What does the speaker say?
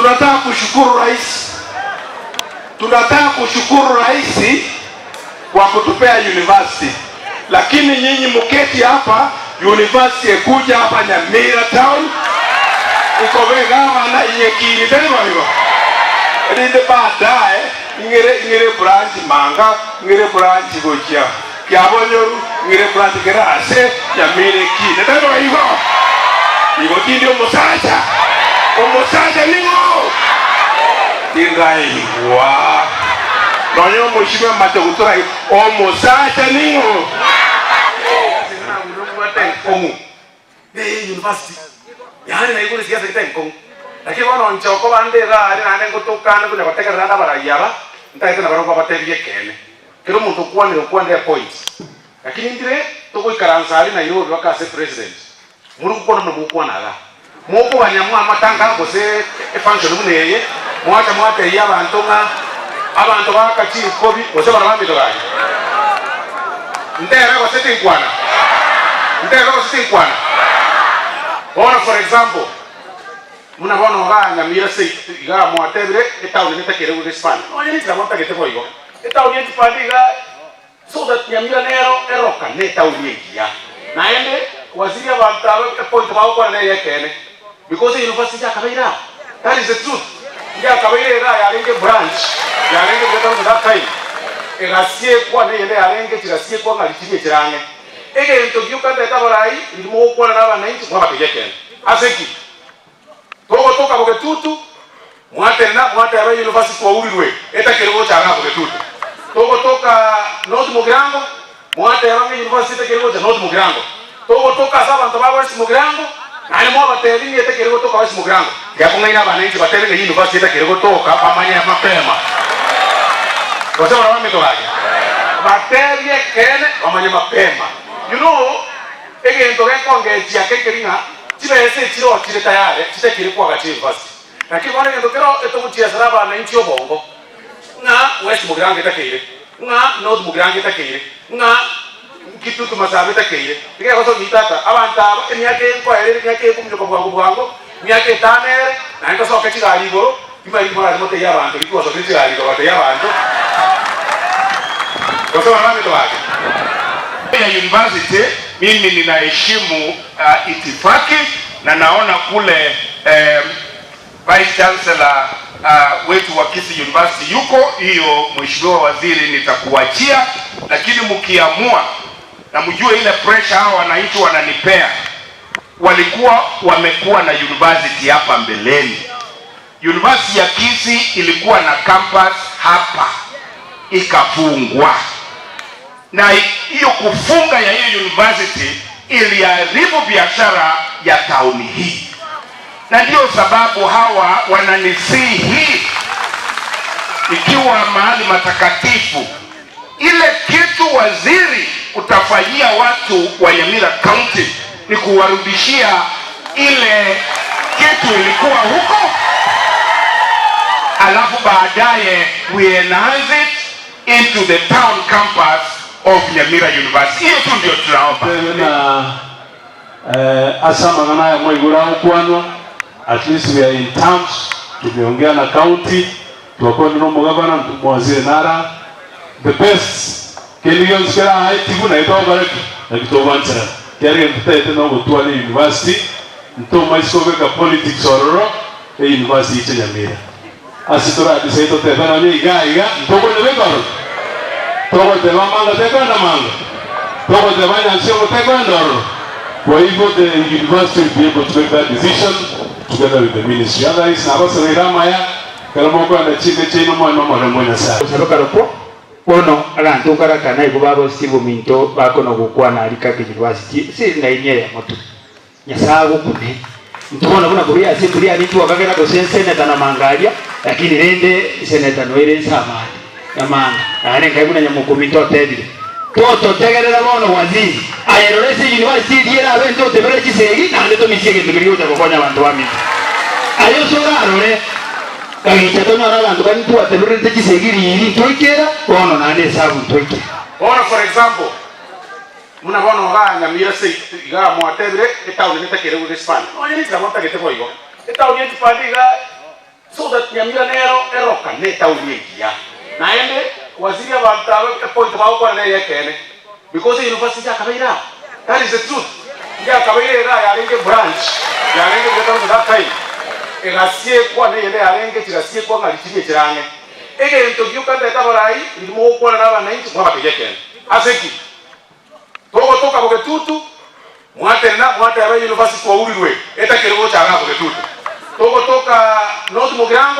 tunataka kushukuru rais. Tunataka kushukuru rais kwa kutupea university. Lakini nyinyi mketi hapa, university kuja hapa Nyamira town. Iko vegama na inyekini tena hivyo. Ndio baadaye ngire branch Manga, ngire branch Gochia. Kiabonyoru, ngire branch Gerase, Nyamira kine tena hivyo. Iko ndio musacha. Omusacha ningo. Dingai wa. Nonyo mheshimiwa Matagutura omusacha ningo. University. Yani na ikule siasa kitengo. Lakini wana nchoko bandera ari nane ngotokana kunya bateka randa barayaba. Ntaite na baroko baterie kene. Kero muntu kwande points. Lakini ndire toko ikaranzari na iro bakase president. Muri kukona mukwana ga. Moko banyamwa amatanga gose function muneye. Mwate y'abantu abantu bakachiri kobi gose barabambito gaje. Ndera gose tinkwana. Ona for example, muna bono ga Nyamira state ga mwatebire etauni netakere ku Spain. Oye ni tsamota kete boigo. Etauni ntipandi ga so that Nyamira nero eroka netauni ya. Na ende waziri abantu aba point ba kwa na yekene. Because the university akabaira. That is the truth. Ya akabaira ga yarenge branch. Yarenge kwa that time. Egasie kwa ne yende yarenge tigasie kwa ngalichimye chirange. Ege ntogiuka ndeta barai ndimo kwa na bananchi kwa bakejekene. Aseki. Toka boketutu mwate aba university kwa urirwe etakero cha ngabo boketutu. Toka North Mugirango mwate aba university etakero cha North Mugirango. Toka saba ntaba West Mugirango na mo bateri etakero toka West Mugirango. Yapo ngaina bananchi bateri university etakero toka pamanya mapema. Kwa sababu wametoka wapi? Bateri kene pamanya mapema. You know, ege ntoke kongeji akekeringa tibese tiro tire tayari titekiri kwa gati university. Lakini wale ndokero etomutia saraba na nchi obongo. Na West Mugirango etakire. Na North Mugirango etakire. Na kitu masabe etakire. Tige koso mitata abanta emyake kwa ere emyake kumjo kwa bwango. Myake tanere na nko soke chigaligo. Imali mara mote yabantu bikuwa soke chigaligo bate yabantu. Koso wame to wake. Ya university mimi ninaheshimu itifaki na naona kule vice chancellor wetu wa Kisii University yuko. Hiyo mheshimiwa waziri nitakuachia, lakini mkiamua na mjue ile pressure hao wananchi wananipea. Walikuwa wamekuwa na university hapa mbeleni. University ya Kisii ilikuwa na campus hapa ikafungwa. Na hiyo kufunga ya hiyo university iliharibu biashara ya tauni hii. Na ndio sababu hawa wananisihi ikiwa mahali matakatifu ile kitu waziri utafanyia watu wa Nyamira County ni kuwarudishia ile kitu ilikuwa huko. Alafu baadaye we enhance it into the town campus of Nyamira University. Hiyo tu ndio tunaomba. Na asama ngana ya mwigura kwano, at least we are in terms. Tumeongea na county, tuwakoni no mugabana mwazire nara the best. Kelion skera haitibu na ito baraki na kitobancha. Kiari mtete no gutwali university, nto maisobe politics ororo e university ya Nyamira. Asitora diseito tebana ni iga ntoko nebekoro. Todo te va manga te kwenda manga. Todo te va nyansia te kwenda oro. Kwa hivyo the university will be able to make that decision together with the ministry. Otherwise na basa irama ya kalamo kwa na chike chino mwa mwana sana. Sababu karopo ono agantu karakana ibabo sibo minto bako no gukwana alika ke university si na inye motu. Nyasago kune. Ntubona kuna kuria simplia nitu wakagera ko seneta na mangalia lakini rende seneta no ile samani. Yamanga ane kaibuna nyamukumito tedile toto tegerera bono waziri ayerorese university diera bento tebere chisegi na ndeto misiege tebiriyo takokonya bantu bami ayo sora arore kagicha tono ara bantu bani tu atebere chisegi riri toikera bono na ande sabu toike bono. For example muna bono ga Nyamira state ga mwatebire etauni netakere ku Spain. Oye ni tsamota kete boigo etauni ntipandi ga so that Nyamira nero eroka neta uliengia na ende waziri abantu point ba kwa na yekene because the university akabaira. That is the truth. Ya akabaira ya lenge branch ya lenge kwa that time egasie kwa na yende ya lenge tigasie kwa ngalichie chirange ege ntogyuka ndeta barai ndimo kwa na bananchi kwa bategekene aseki toka bogetutu mwate ya university wa urirwe eta kirego cha ngabo getutu toka north mugirango